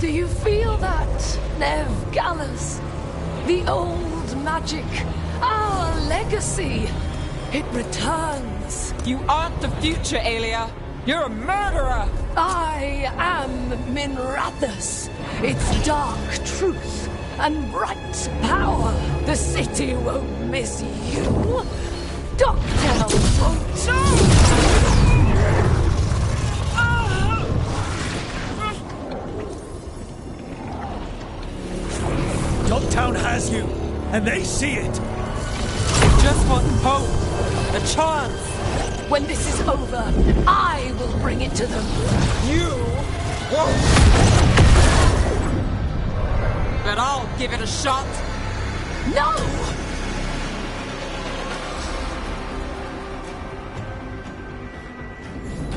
Do you feel that, Nev Gallus? The old magic, our legacy. It returns. You aren't the future, Aelia. You're a murderer! I am Minrathus. Its dark truth and bright power. The city won't miss you. Dogtown won't. Dogtown has you, and they see it. Just want hope. A chance. When this is over, I will bring it to them. You won't. But I'll give it a shot. No!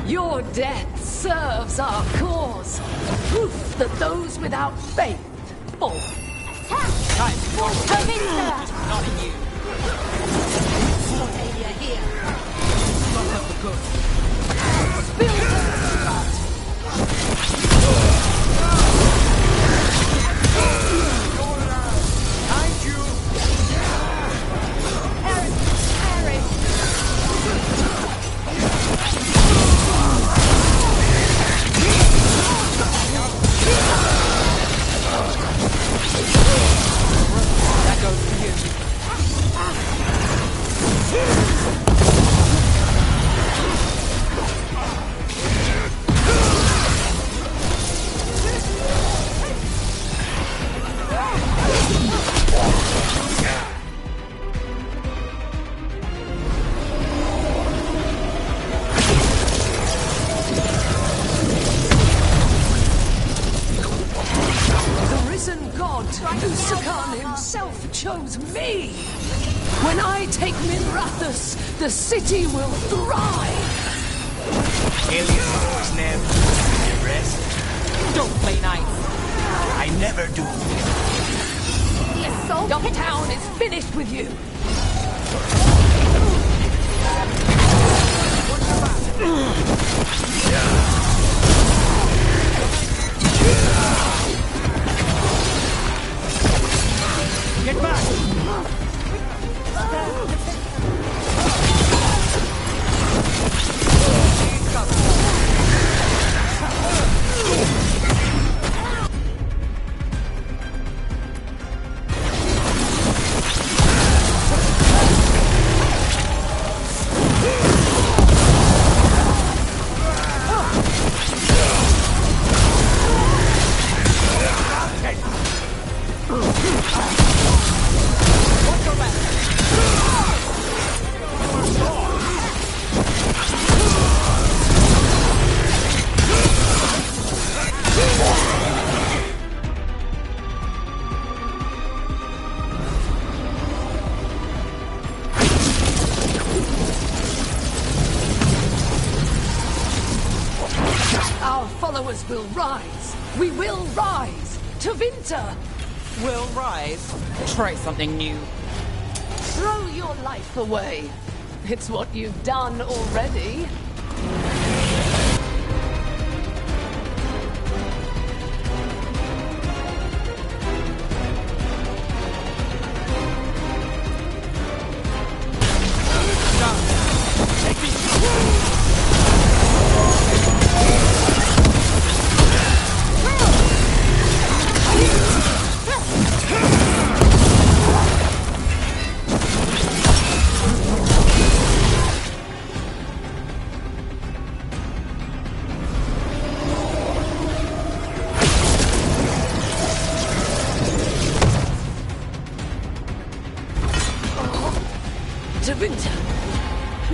Your death serves our cause. Proof that those without faith fall. Time for Veilguard! not you. Aelia here. Not of the good. Spill the blood. Behind you! Harry! That goes for you. Usakan himself chose me. When I take Minrathus, the city will thrive. Aliens always never rest. Don't play nice. I never do. The assault Dogtown is finished with you. Get back! Our followers will rise. We will rise. To Vinter. Will rise. Try something new. Throw your life away. It's what you've done already. To Vinter.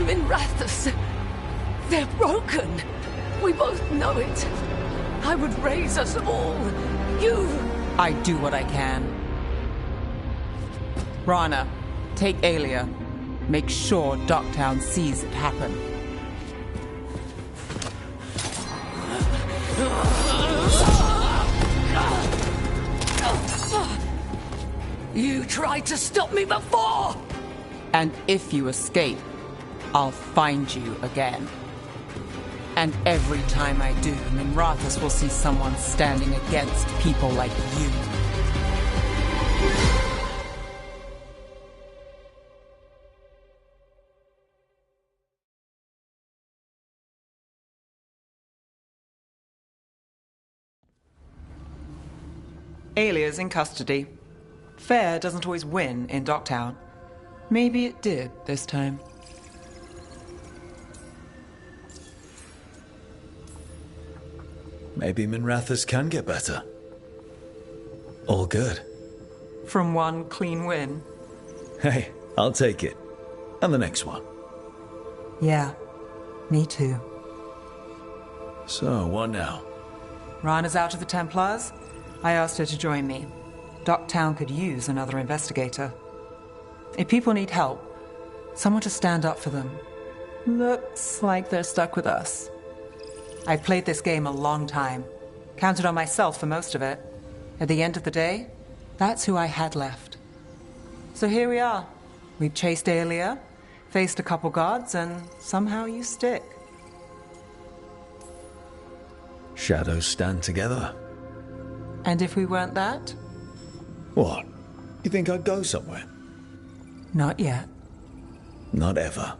Minrathus. They're broken. We both know it. I would raise us all. You. I do what I can. Rana, take Aelia. Make sure Dogtown sees it happen. You tried to stop me before! And if you escape, I'll find you again. And every time I do, Minrathous will see someone standing against people like you. Alia's in custody. Fair doesn't always win in Docktown. Maybe it did this time. Maybe Minrathous can get better. All good. From one clean win. Hey, I'll take it. And the next one. Yeah, me too. So, what now? Rana's out of the Templars. I asked her to join me. Docktown could use another investigator. If people need help, someone to stand up for them. Looks like they're stuck with us. I've played this game a long time. Counted on myself for most of it. At the end of the day, that's who I had left. So here we are. We've chased Alia, faced a couple guards, and somehow you stick. Shadows stand together. And if we weren't that? What? You think I'd go somewhere? Not yet. Not ever.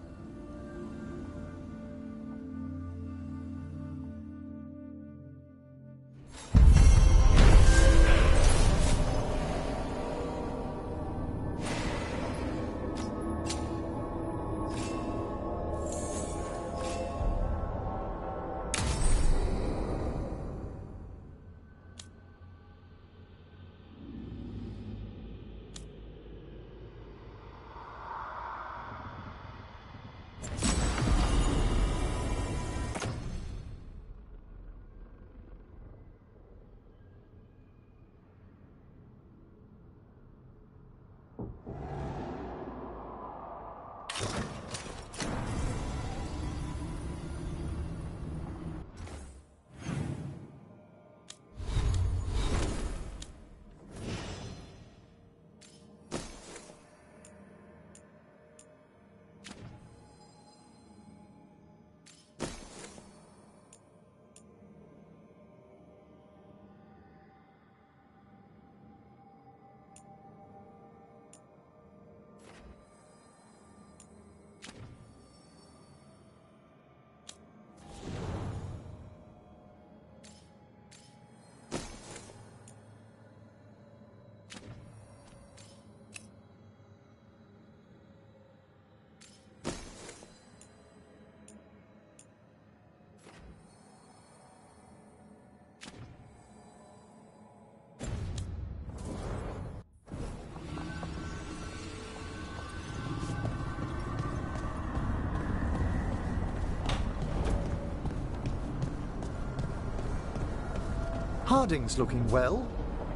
Harding's looking well.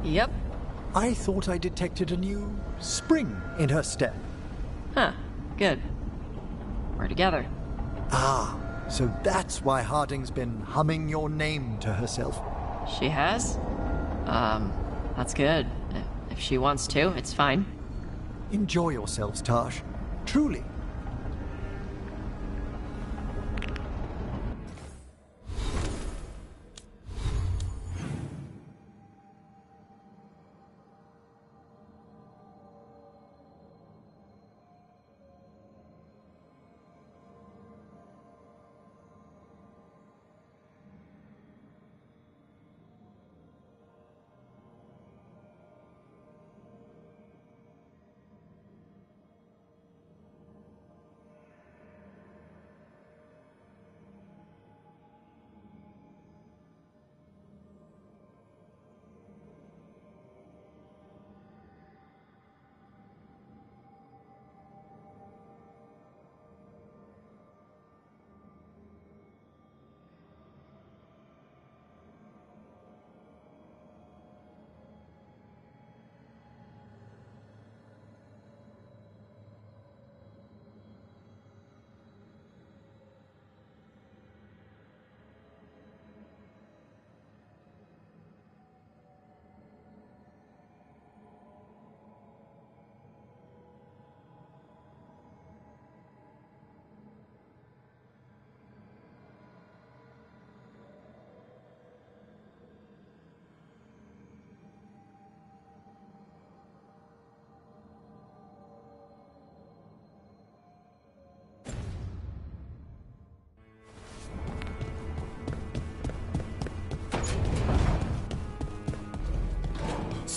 Yep. I thought I detected a new spring in her step. Huh. Good. We're together. Ah, so that's why Harding's been humming your name to herself. She has? That's good. If she wants to, it's fine. Enjoy yourselves, Tash. Truly.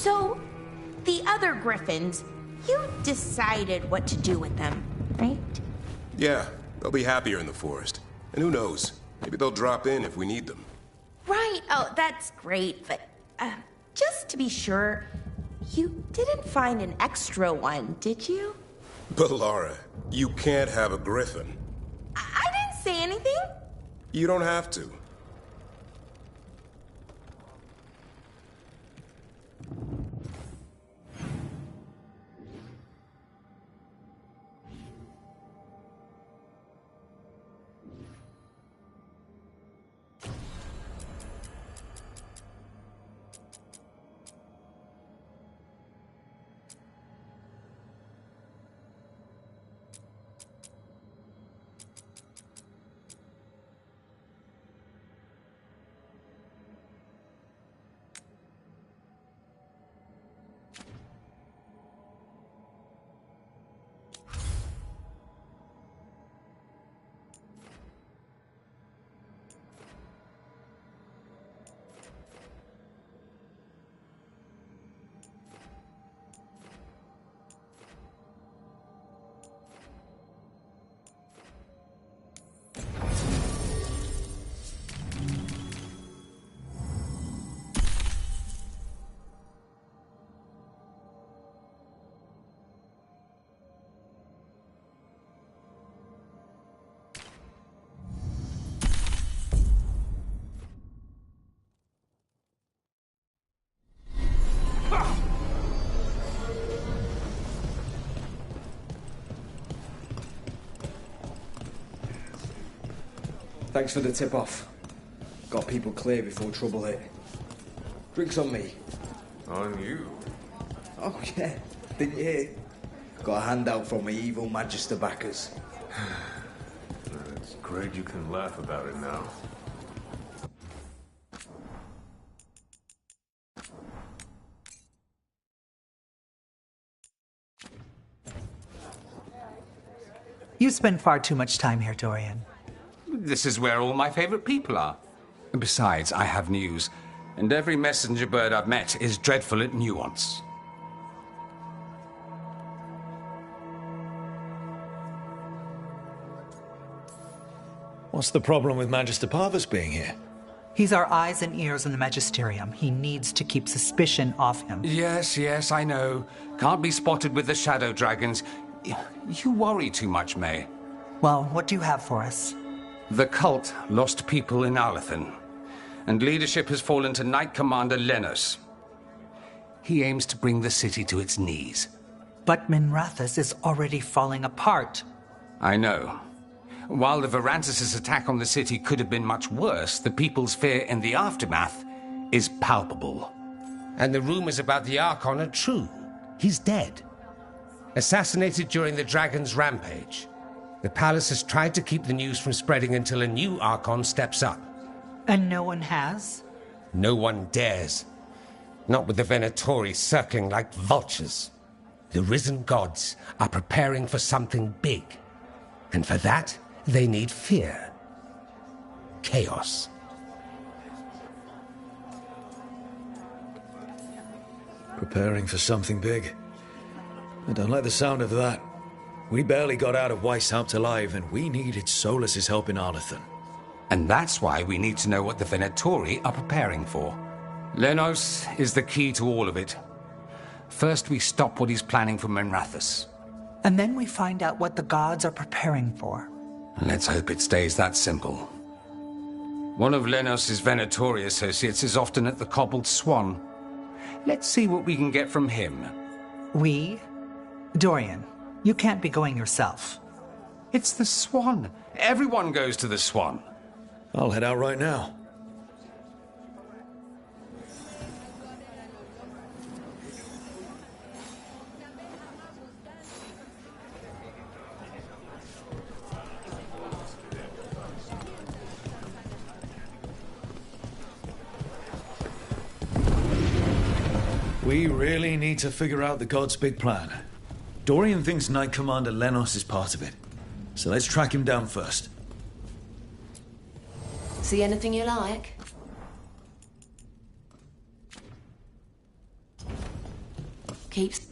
So, the other griffins, you decided what to do with them, right? Yeah, they'll be happier in the forest. And who knows, maybe they'll drop in if we need them. Right, oh, that's great, but just to be sure, you didn't find an extra one, did you? But Laura, you can't have a griffin. I didn't say anything. You don't have to. Thanks for the tip-off. Got people clear before trouble hit. Drinks on me. On you? Oh, yeah. Didn't you hear? Got a handout from my evil Magister backers. It's great you can laugh about it now. You spend far too much time here, Dorian. This is where all my favorite people are. Besides, I have news, and every messenger bird I've met is dreadful at nuance. What's the problem with Magister Parvus being here? He's our eyes and ears in the Magisterium. He needs to keep suspicion off him. Yes, I know. Can't be spotted with the shadow dragons. You worry too much, May. Well, what do you have for us? The cult lost people in Arlethan, and leadership has fallen to Knight Commander Lenos. He aims to bring the city to its knees. But Minrathous is already falling apart. I know. While the Varantis' attack on the city could have been much worse, the people's fear in the aftermath is palpable. And the rumors about the Archon are true. He's dead. Assassinated during the Dragon's rampage. The palace has tried to keep the news from spreading until a new Archon steps up. And no one has? No one dares. Not with the Venatori circling like vultures. The risen gods are preparing for something big. And for that, they need fear. Chaos. Preparing for something big? I don't like the sound of that. We barely got out of Weishaupt alive, and we needed Solas's help in Arlethan. And that's why we need to know what the Venatori are preparing for. Lenos is the key to all of it. First, we stop what he's planning for Minrathous. And then we find out what the gods are preparing for. Let's hope it stays that simple. One of Lenos' Venatori associates is often at the Cobbled Swan. Let's see what we can get from him. We? Dorian, you can't be going yourself. It's the Swan. Everyone goes to the Swan. I'll head out right now. We really need to figure out the god's big plan. Dorian thinks Knight Commander Lenos is part of it. So let's track him down first. See anything you like? keeps...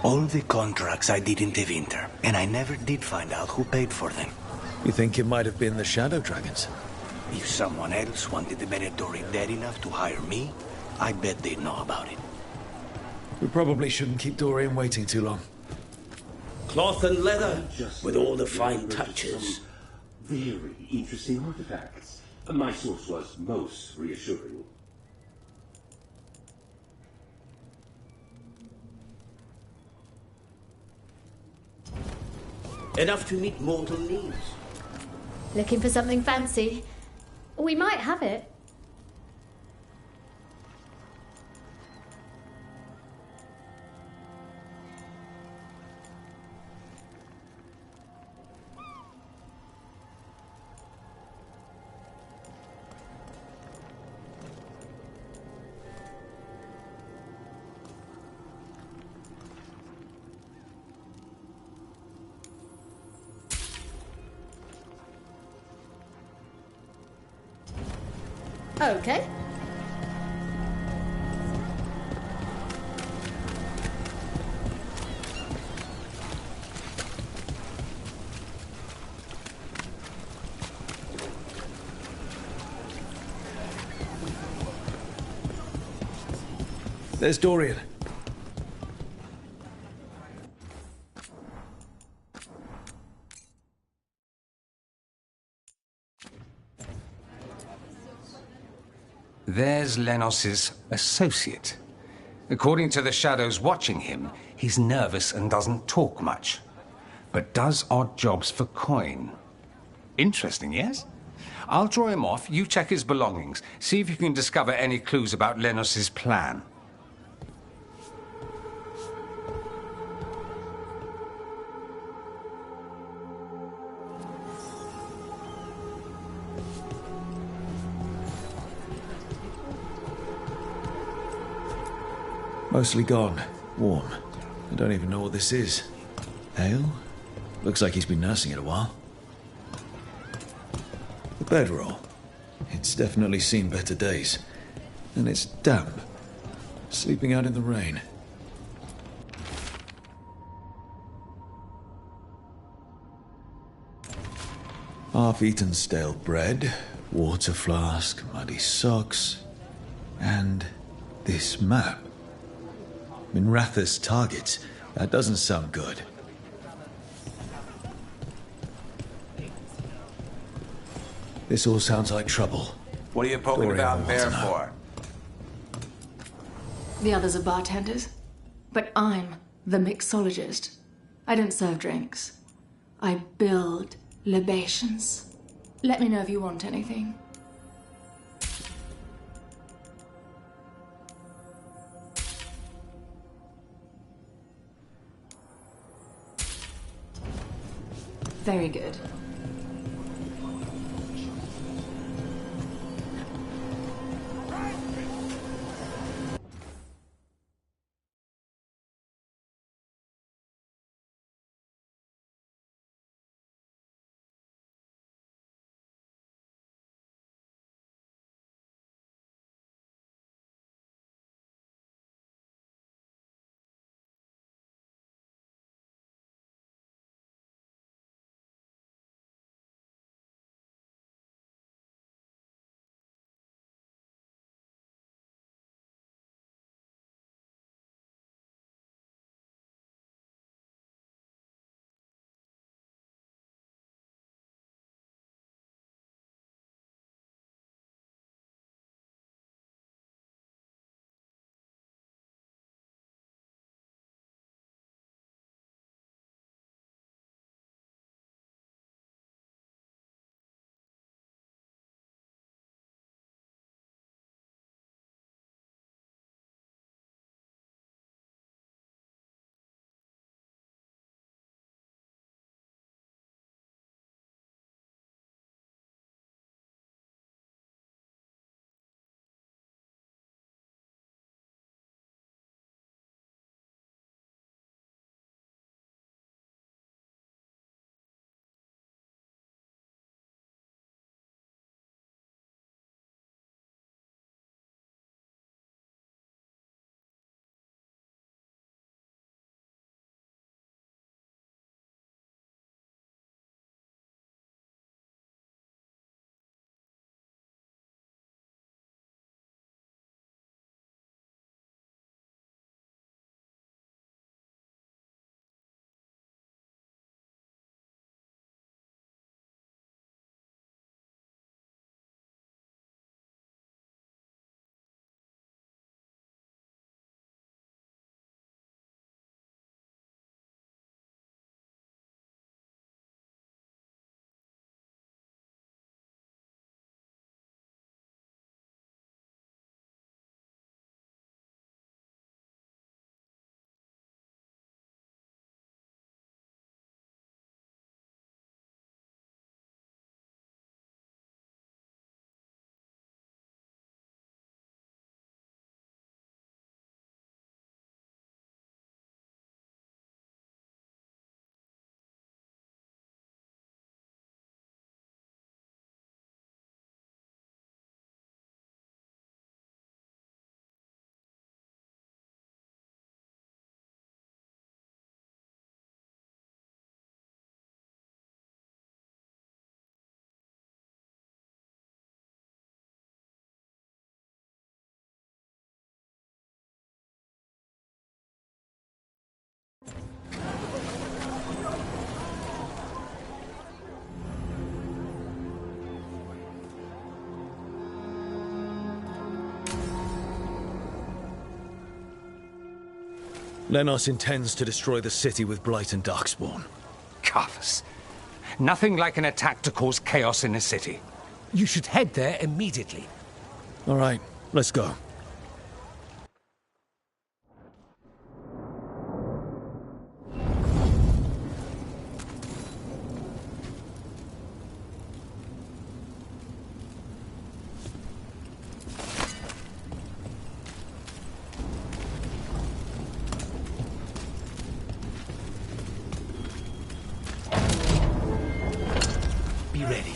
All the contracts I did in Tevinter, and I never did find out who paid for them. You think it might have been the Shadow Dragons? If someone else wanted the Venatori dead enough to hire me, I bet they'd know about it. We probably shouldn't keep Dorian waiting too long. Cloth and leather, with all the fine touches. Very interesting artifacts. My source was most reassuring. Enough to meet mortal needs. Looking for something fancy? We might have it. Okay. There's Dorian. There's Lenos's associate. According to the shadows watching him, he's nervous and doesn't talk much, but does odd jobs for coin. Interesting, yes? I'll draw him off, you check his belongings, see if you can discover any clues about Lenos's plan. Mostly gone. Warm. I don't even know what this is. Ale? Looks like he's been nursing it a while. The bedroll. It's definitely seen better days. And it's damp. Sleeping out in the rain. Half-eaten stale bread, water flask, muddy socks, and this map. Minratha's targets. That doesn't sound good. This all sounds like trouble. What are you poking Dorian about will there want to know. for? The others are bartenders, but I'm the mixologist. I don't serve drinks. I build libations. Let me know if you want anything. Very good. Lenos intends to destroy the city with Blight and Darkspawn. Carthus. Nothing like an attack to cause chaos in a city. You should head there immediately. All right, let's go. Be ready.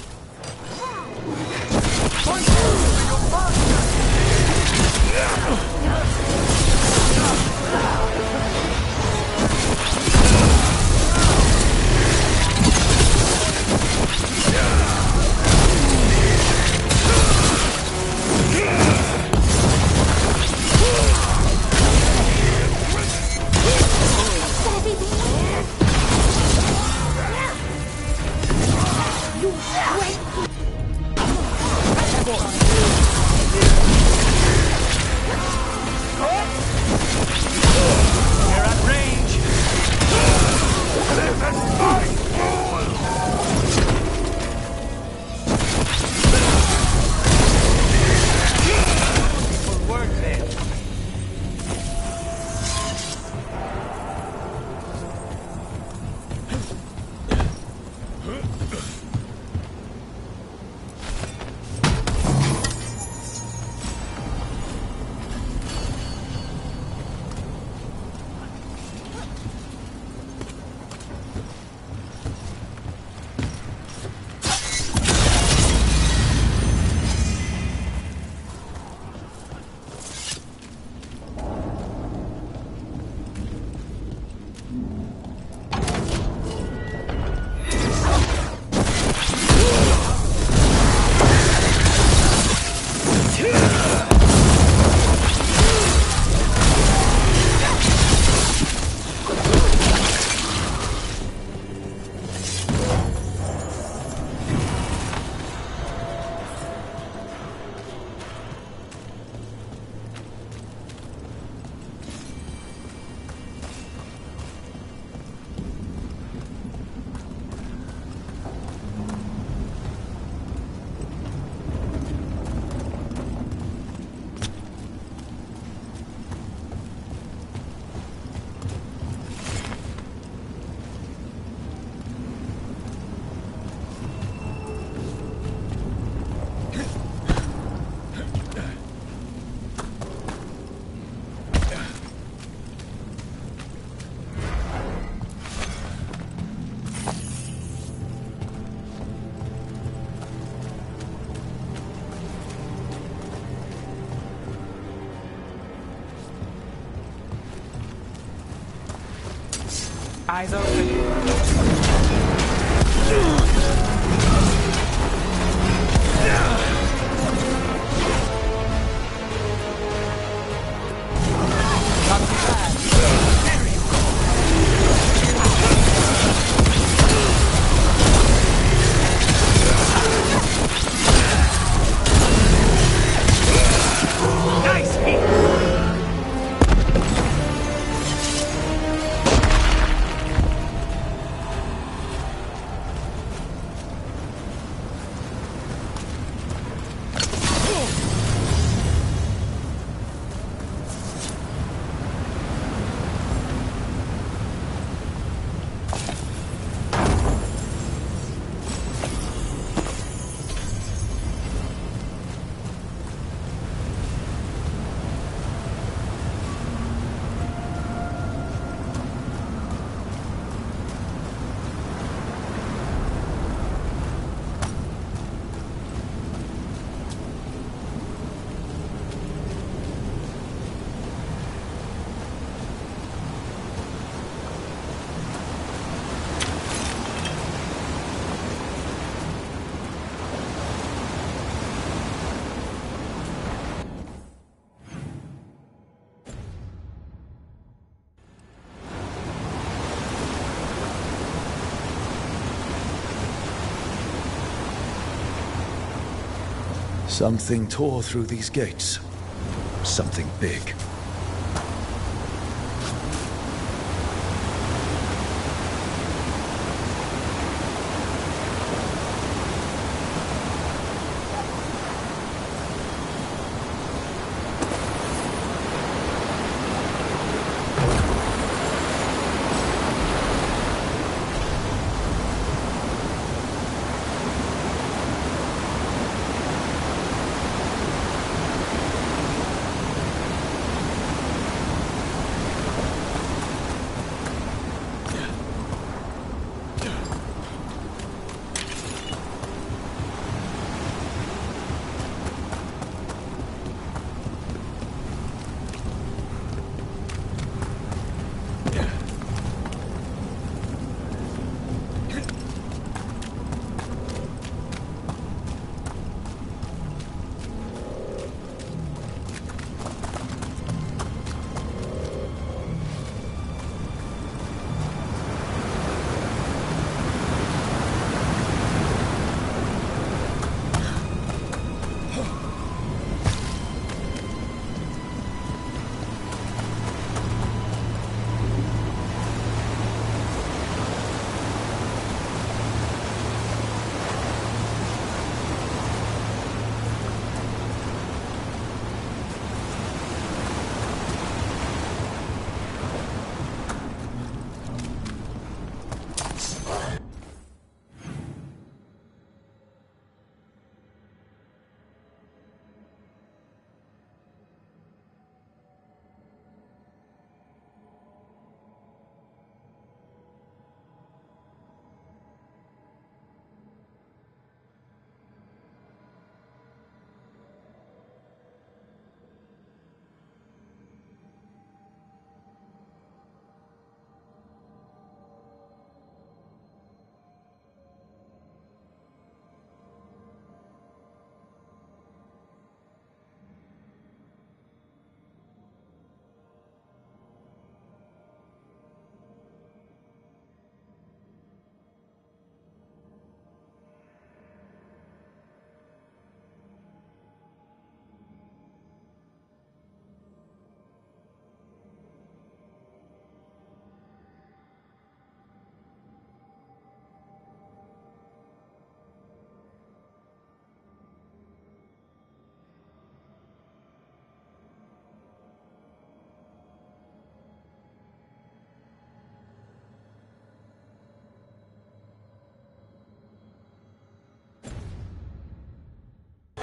Eyes open. Nice hit! Something tore through these gates. Something big.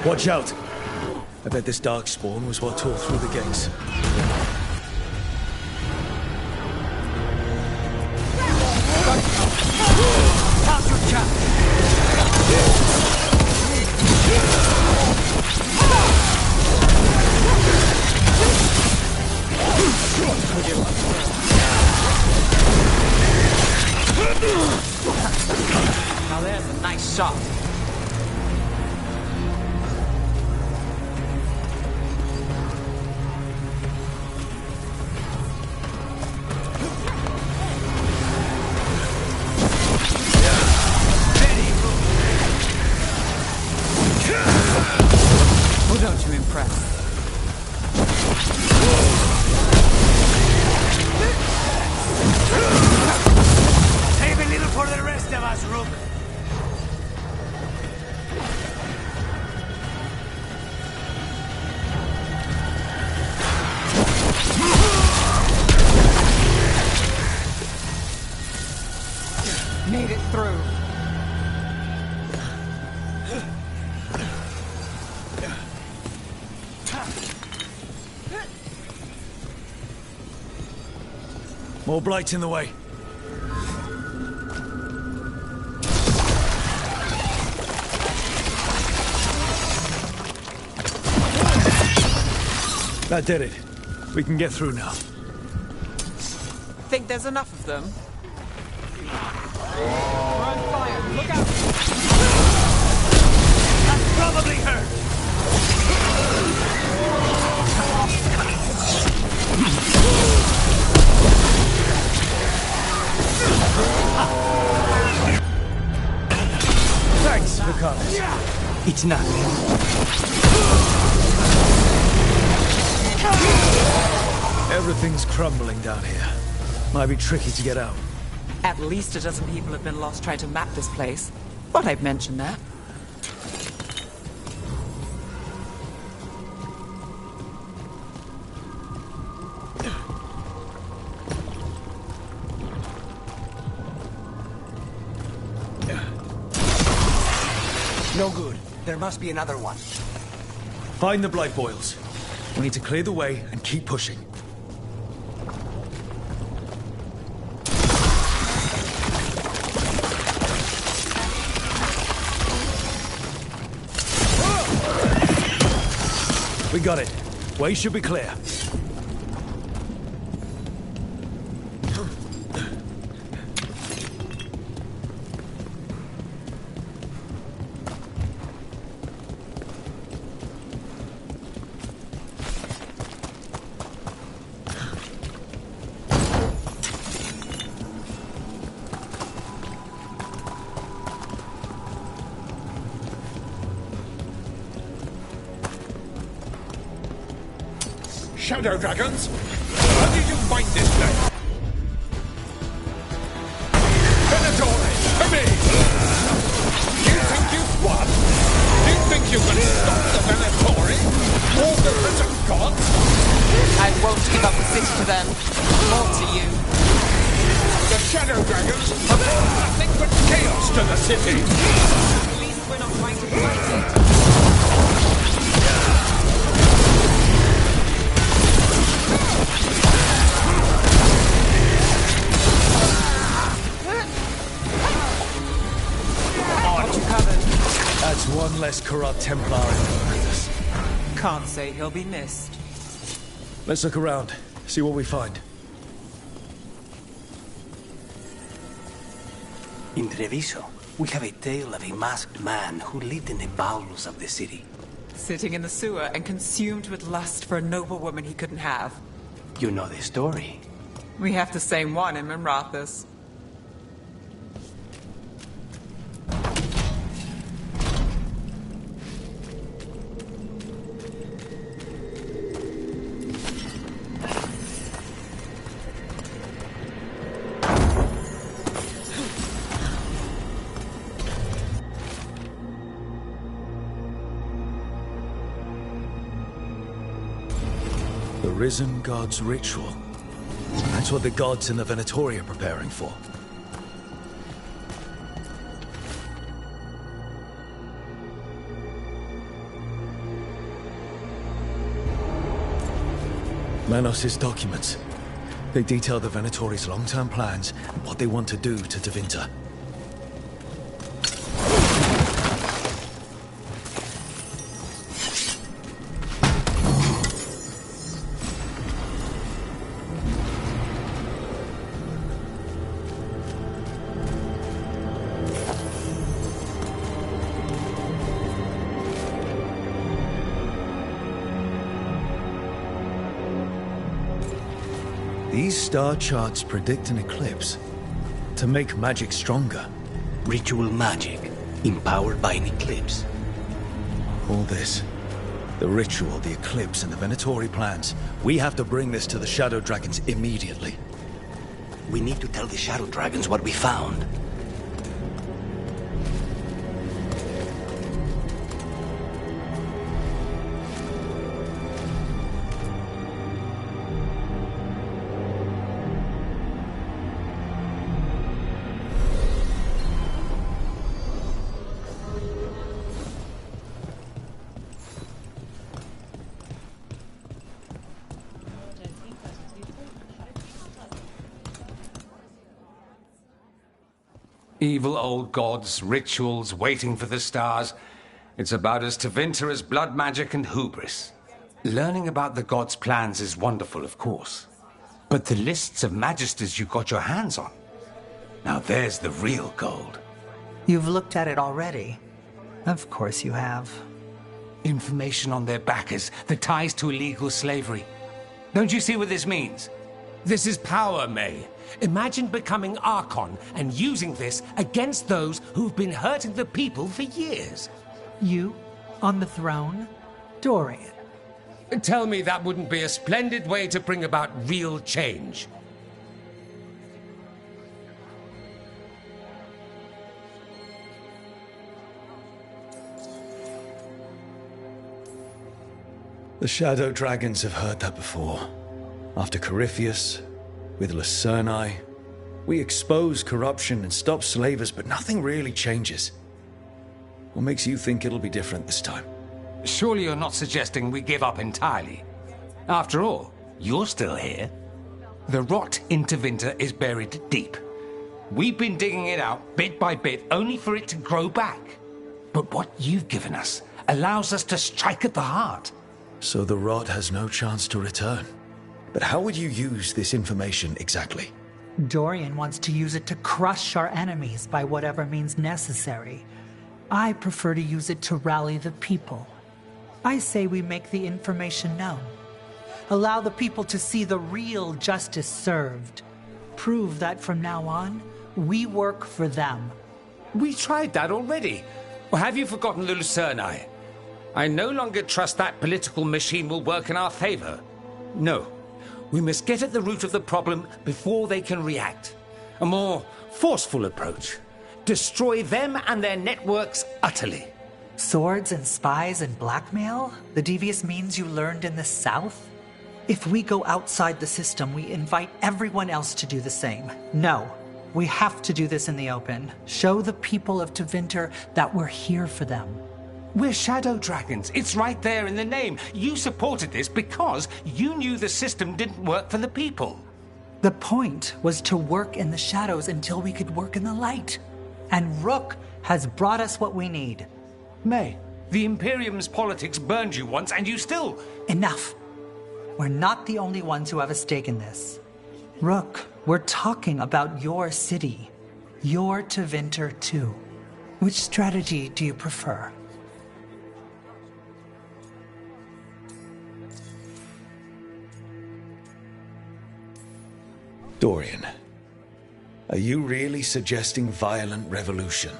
Watch out! I bet this darkspawn was what tore through the gates. Now there's a nice shot. Oh, don't you impress? Save a little for the rest of us, Rook. Made it through. More blights in the way. That did it. We can get through now. Think there's enough of them? We're on fire. Look out! That's probably her. Thanks for coming. It's nothing. Everything's crumbling down here. Might be tricky to get out. At least a dozen people have been lost trying to map this place. Thought I'd mention that. No good. There must be another one. Find the blight boils. We need to clear the way and keep pushing. We got it. Way should be clear. Shadow dragons? How did you find this place? Veilguard, to me! You think you've won? You think you can stop the Veilguard? Or the risen gods? I won't give up the city to them. Or to you. The shadow dragons have brought nothing but chaos to the city! At least we're not trying to fight it. That's one less corrupt Templar with us. Can't say he'll be missed. Let's look around, see what we find. In Treviso, we have a tale of a masked man who lived in the bowels of the city. Sitting in the sewer and consumed with lust for a noble woman he couldn't have. You know the story. We have the same one in Minrathous. The Risen God's ritual. That's what the gods in the Venatori are preparing for. Manos' documents. They detail the Venatori's long-term plans and what they want to do to Tevinter. These star charts predict an eclipse to make magic stronger. Ritual magic, empowered by an eclipse. All this, the ritual, the eclipse, and the Venatori plans. We have to bring this to the Shadow Dragons immediately. We need to tell the Shadow Dragons what we found. Evil old gods, rituals, waiting for the stars. It's about as Tevinter as blood magic and hubris. Learning about the gods' plans is wonderful, of course. But the lists of magisters you got your hands on, now there's the real gold. You've looked at it already. Of course you have. Information on their backers, the ties to illegal slavery. Don't you see what this means? This is power, May. Imagine becoming Archon and using this against those who've been hurting the people for years. You? On the throne? Dorian. Tell me that wouldn't be a splendid way to bring about real change. The Shadow Dragons have heard that before. After Corypheus, with Lucerni, we expose corruption and stop slavers, but nothing really changes. What makes you think it'll be different this time? Surely you're not suggesting we give up entirely. After all, you're still here. The rot in Tevinter is buried deep. We've been digging it out bit by bit, only for it to grow back. But what you've given us allows us to strike at the heart. So the rot has no chance to return. But how would you use this information exactly? Dorian wants to use it to crush our enemies by whatever means necessary. I prefer to use it to rally the people. I say we make the information known. Allow the people to see the real justice served. Prove that from now on, we work for them. We tried that already. Or have you forgotten the Lucerni? I no longer trust that political machine will work in our favor. No. We must get at the root of the problem before they can react. A more forceful approach. Destroy them and their networks utterly. Swords and spies and blackmail? The devious means you learned in the South? If we go outside the system, we invite everyone else to do the same. No, we have to do this in the open. Show the people of Tevinter that we're here for them. We're Shadow Dragons. It's right there in the name. You supported this because you knew the system didn't work for the people. The point was to work in the shadows until we could work in the light. And Rook has brought us what we need. May, the Imperium's politics burned you once and you still... Enough. We're not the only ones who have a stake in this. Rook, we're talking about your city. Your Tevinter too. Which strategy do you prefer? Dorian, are you really suggesting violent revolution?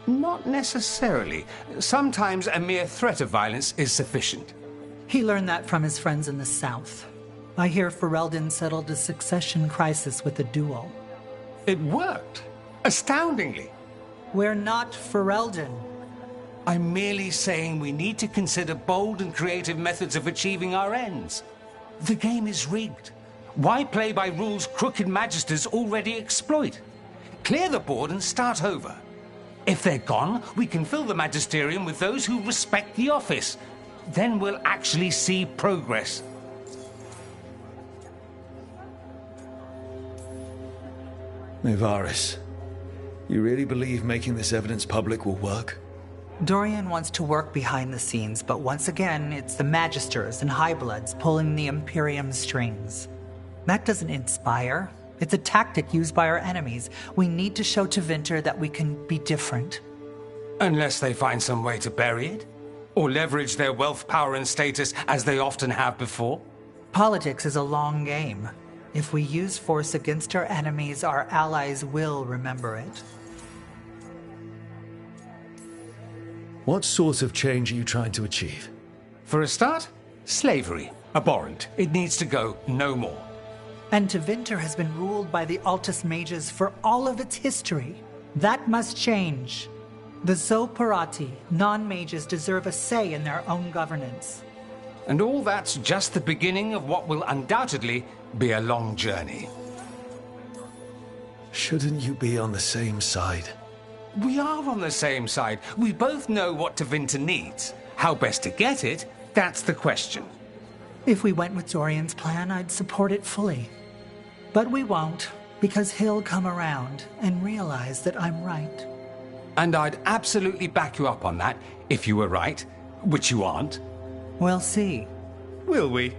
Not necessarily. Sometimes a mere threat of violence is sufficient. He learned that from his friends in the South. I hear Ferelden settled a succession crisis with a duel. It worked. Astoundingly. We're not Ferelden. I'm merely saying we need to consider bold and creative methods of achieving our ends. The game is rigged. Why play by rules crooked magisters already exploit? Clear the board and start over. If they're gone, we can fill the magisterium with those who respect the office. Then we'll actually see progress. Nevaris, you really believe making this evidence public will work? Dorian wants to work behind the scenes, but once again, it's the Magisters and Highbloods pulling the Imperium's strings. That doesn't inspire. It's a tactic used by our enemies. We need to show to Winter that we can be different. Unless they find some way to bury it? Or leverage their wealth, power, and status as they often have before? Politics is a long game. If we use force against our enemies, our allies will remember it. What sort of change are you trying to achieve? For a start, slavery. Abhorrent. It needs to go no more. And Tevinter has been ruled by the Altus Mages for all of its history. That must change. The Zoparati, non-mages, deserve a say in their own governance. And all that's just the beginning of what will undoubtedly be a long journey. Shouldn't you be on the same side? We are on the same side. We both know what Tevinter needs. How best to get it, that's the question. If we went with Dorian's plan, I'd support it fully. But we won't, because he'll come around and realize that I'm right. And I'd absolutely back you up on that, if you were right, which you aren't. We'll see. Will we?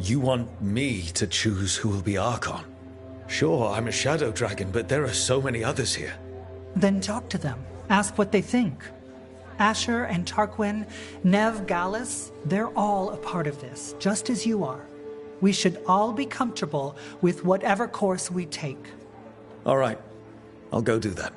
You want me to choose who will be Archon? Sure, I'm a Shadow Dragon, but there are so many others here. Then talk to them. Ask what they think. Asher and Tarquin, Nev, Gallus, they're all a part of this, just as you are. We should all be comfortable with whatever course we take. All right, I'll go do that.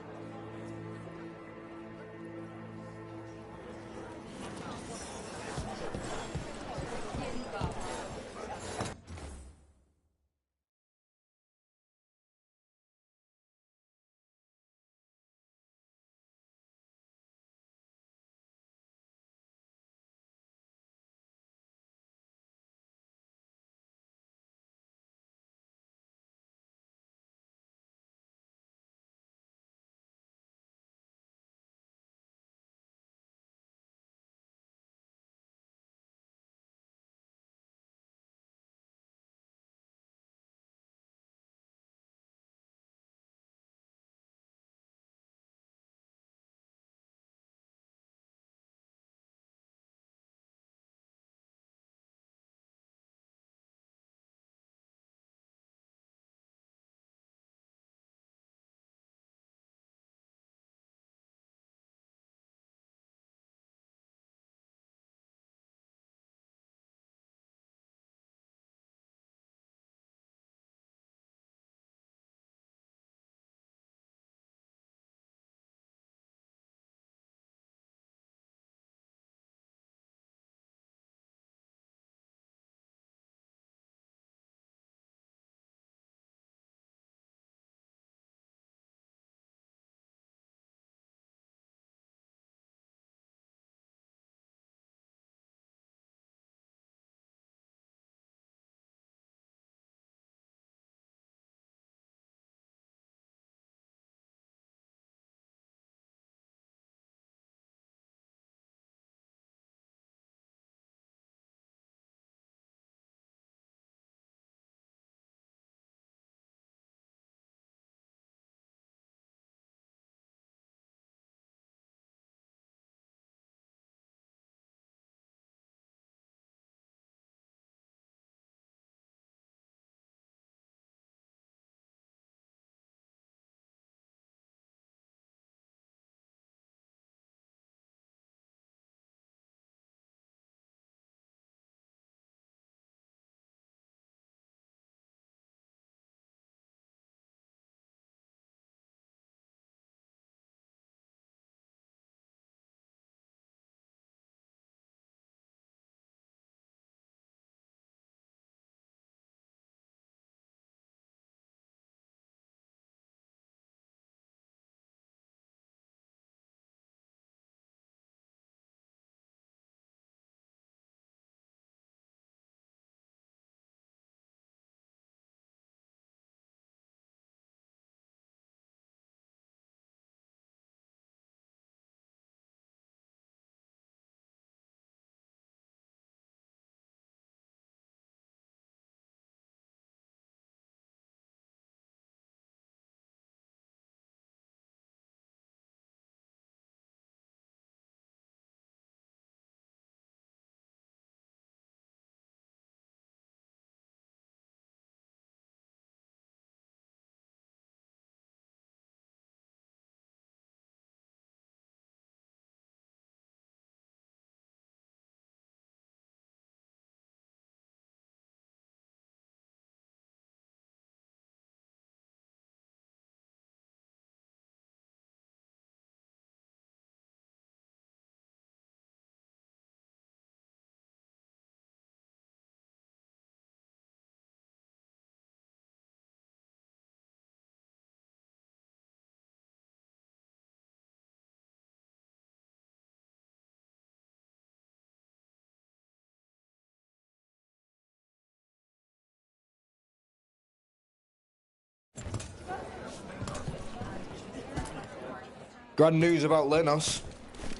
Grand news about Lenos.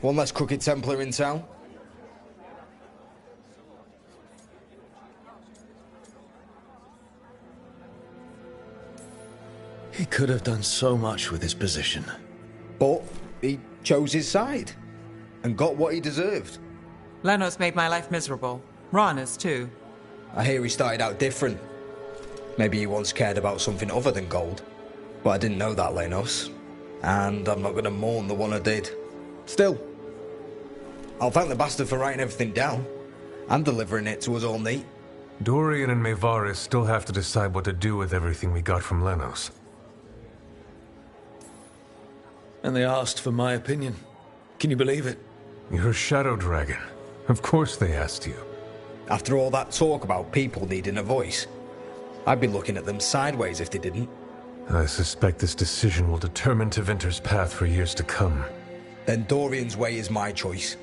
One less crooked Templar in town. He could have done so much with his position. But he chose his side. And got what he deserved. Lenos made my life miserable. Rana's too. I hear he started out different. Maybe he once cared about something other than gold. But I didn't know that, Lenos. And I'm not going to mourn the one I did. Still, I'll thank the bastard for writing everything down. And delivering it to us all neat. Dorian and Maevaris still have to decide what to do with everything we got from Lenos. And they asked for my opinion. Can you believe it? You're a shadow dragon. Of course they asked you. After all that talk about people needing a voice, I'd be looking at them sideways if they didn't. I suspect this decision will determine Tevinter's path for years to come. Then Dorian's way is my choice.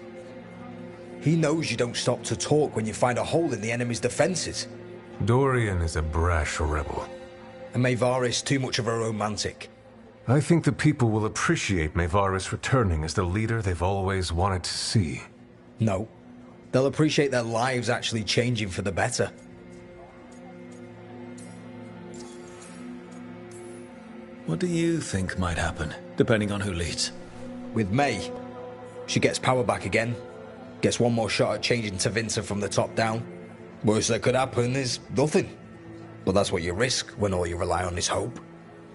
He knows you don't stop to talk when you find a hole in the enemy's defenses. Dorian is a brash rebel. And Maevaris too much of a romantic. I think the people will appreciate Maevaris returning as the leader they've always wanted to see. No. They'll appreciate their lives actually changing for the better. What do you think might happen, depending on who leads? With May, she gets power back again. Gets one more shot at changing Tevinter from the top down. Worst that could happen is nothing. But that's what you risk when all you rely on is hope.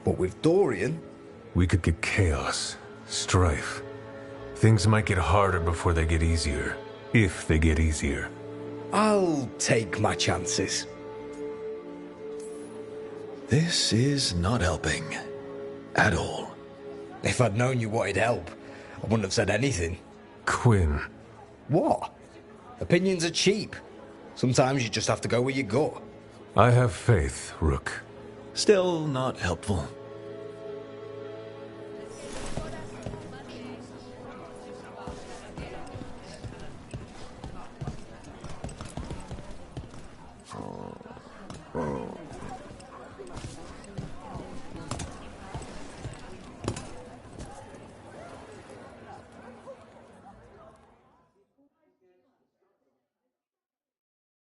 But with Dorian... We could get chaos, strife. Things might get harder before they get easier. If they get easier. I'll take my chances. This is not helping. At all. If I'd known you wanted help, I wouldn't have said anything. Quinn. What? Opinions are cheap. Sometimes you just have to go where you go. I have faith, Rook. Still not helpful.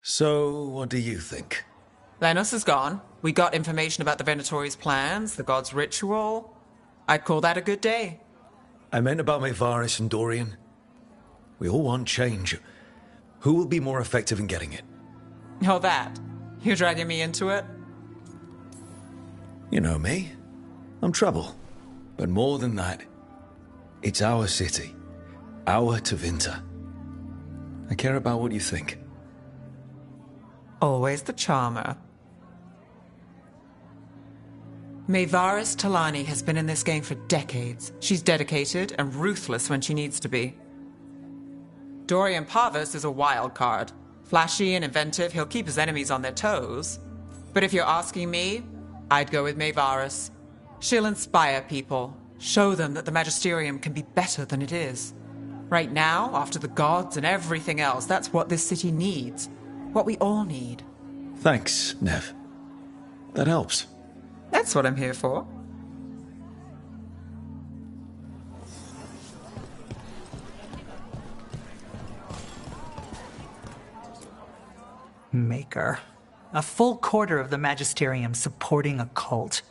So, what do you think? Lenos is gone. We got information about the Venatori's plans, the god's ritual. I'd call that a good day. I meant about Maevaris and Dorian. We all want change. Who will be more effective in getting it? Oh, that. You're dragging me into it? You know me. I'm trouble. But more than that, it's our city. Our Tevinter. I care about what you think. Always the charmer. Maevaris Talani has been in this game for decades. She's dedicated and ruthless when she needs to be. Dorian Parvis is a wild card. Flashy and inventive, he'll keep his enemies on their toes. But if you're asking me, I'd go with Maevaris. She'll inspire people, show them that the Magisterium can be better than it is. Right now, after the gods and everything else, that's what this city needs. What we all need. Thanks, Nev. That helps. That's what I'm here for. Maker. A full quarter of the Magisterium supporting a cult.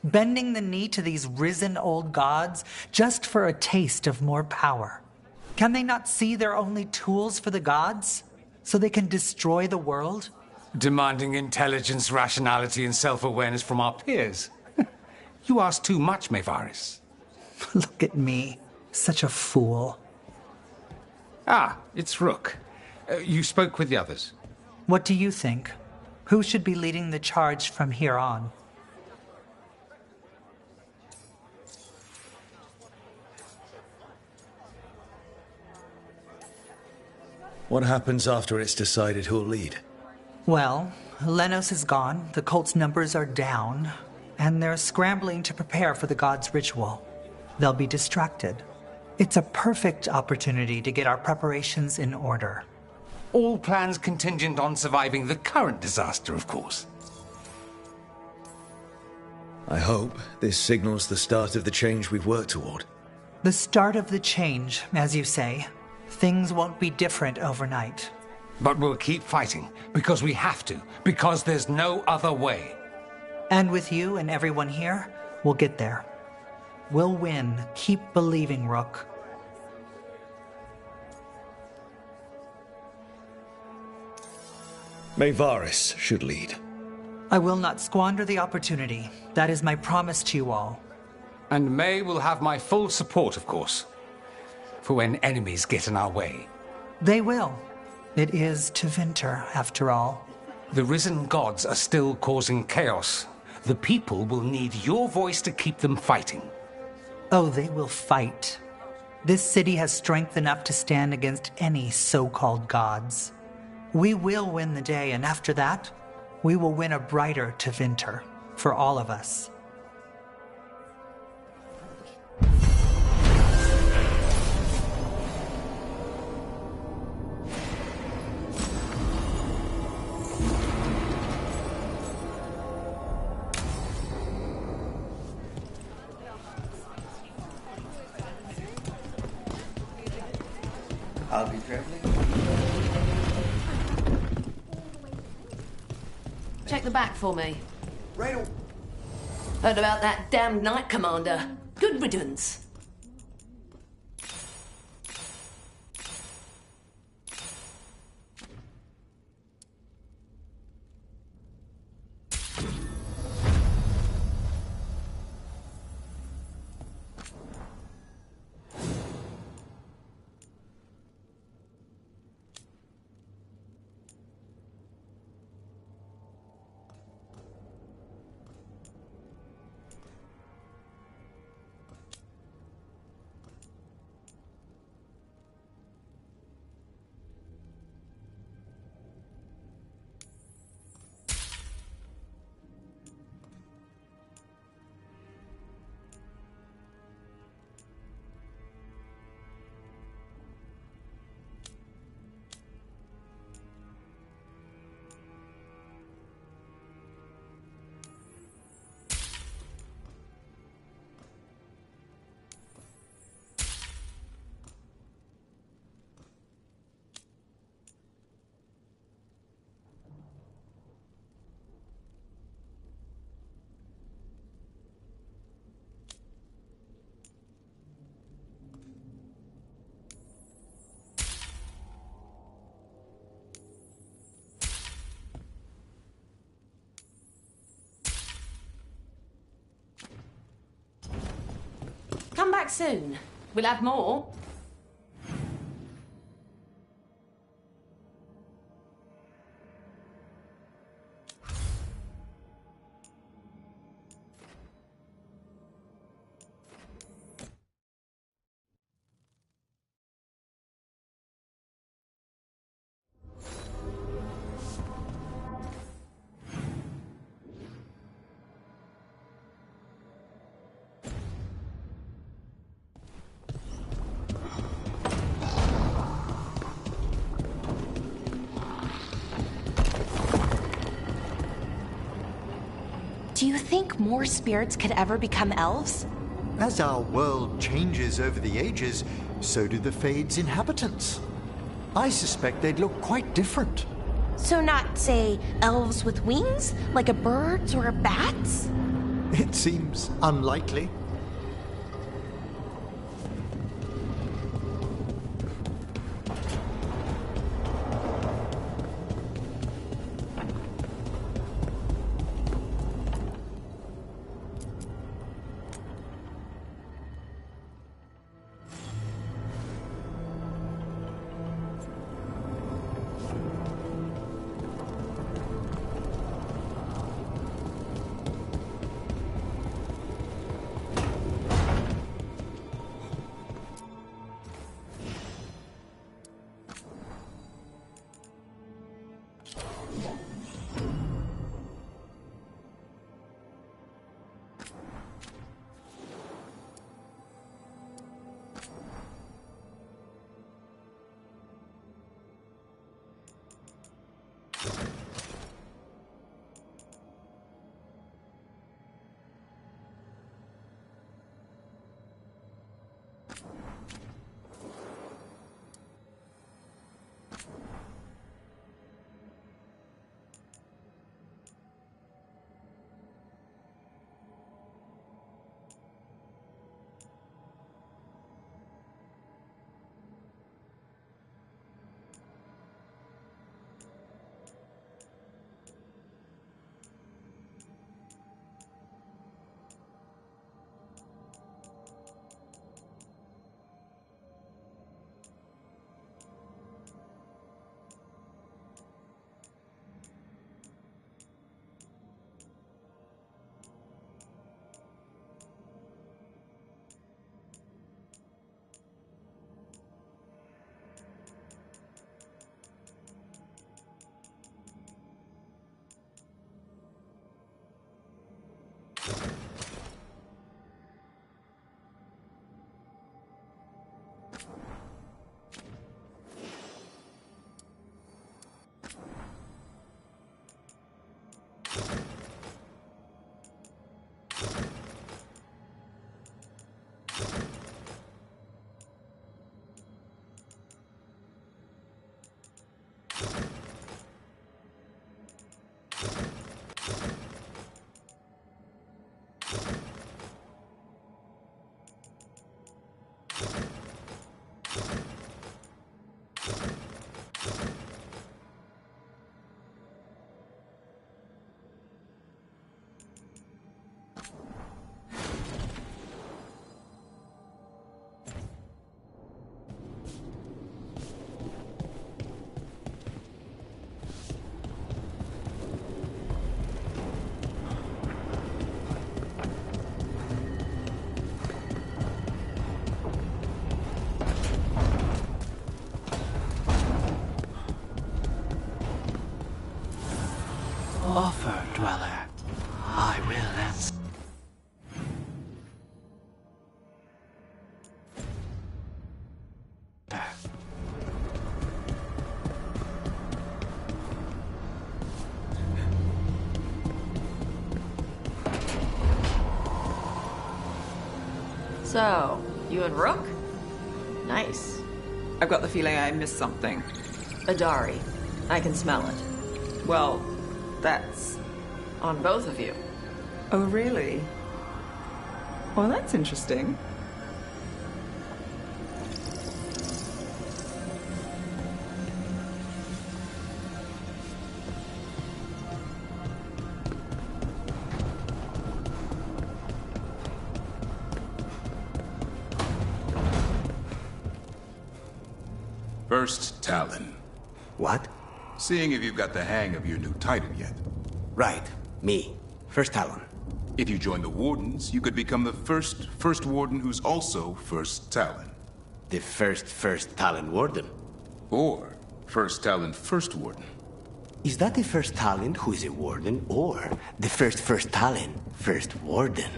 Bending the knee to these risen old gods just for a taste of more power. Can they not see they're only tools for the gods? So they can destroy the world? Demanding intelligence, rationality, and self-awareness from our peers. You ask too much, Maevaris. Look at me. Such a fool. Ah, it's Rook. You spoke with the others. What do you think? Who should be leading the charge from here on? What happens after it's decided who'll lead? Well, Lenos is gone, the cult's numbers are down, and they're scrambling to prepare for the god's ritual. They'll be distracted. It's a perfect opportunity to get our preparations in order. All plans contingent on surviving the current disaster, of course. I hope this signals the start of the change we've worked toward. The start of the change, as you say. Things won't be different overnight. But we'll keep fighting, because we have to, because there's no other way. And with you and everyone here, we'll get there. We'll win. Keep believing, Rook. May Varys should lead. I will not squander the opportunity. That is my promise to you all. And May will have my full support, of course, for when enemies get in our way. They will. It is Tevinter, after all. The risen gods are still causing chaos. The people will need your voice to keep them fighting. Oh, they will fight. This city has strength enough to stand against any so-called gods. We will win the day, and after that, we will win a brighter Tevinter for all of us. I'll be traveling. Check the back for me. Right. Heard about that damned Knight Commander. Good riddance. Come back soon. We'll have more. Do you think more spirits could ever become elves? As our world changes over the ages, so do the Fade's inhabitants. I suspect they'd look quite different. So not, say, elves with wings, like a bird's or a bat's? It seems unlikely. offer, Dweller, I will answer. So, you and Rook? Nice. I've got the feeling I missed something. Adari. I can smell it. Well, that's... On both of you. Oh, really? Well, that's interesting. First Talon. What? Seeing if you've got the hang of your new title yet. Right. Me. First Talon. If you join the Wardens, you could become the first Warden who's also First Talon. The first Talon Warden. Or First Talon First Warden. Is that the first Talon who is a Warden, or the first Talon First Warden?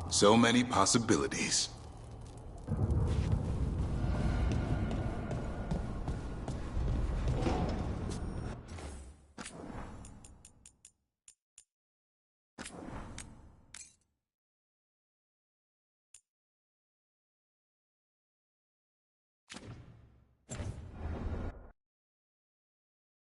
So many possibilities.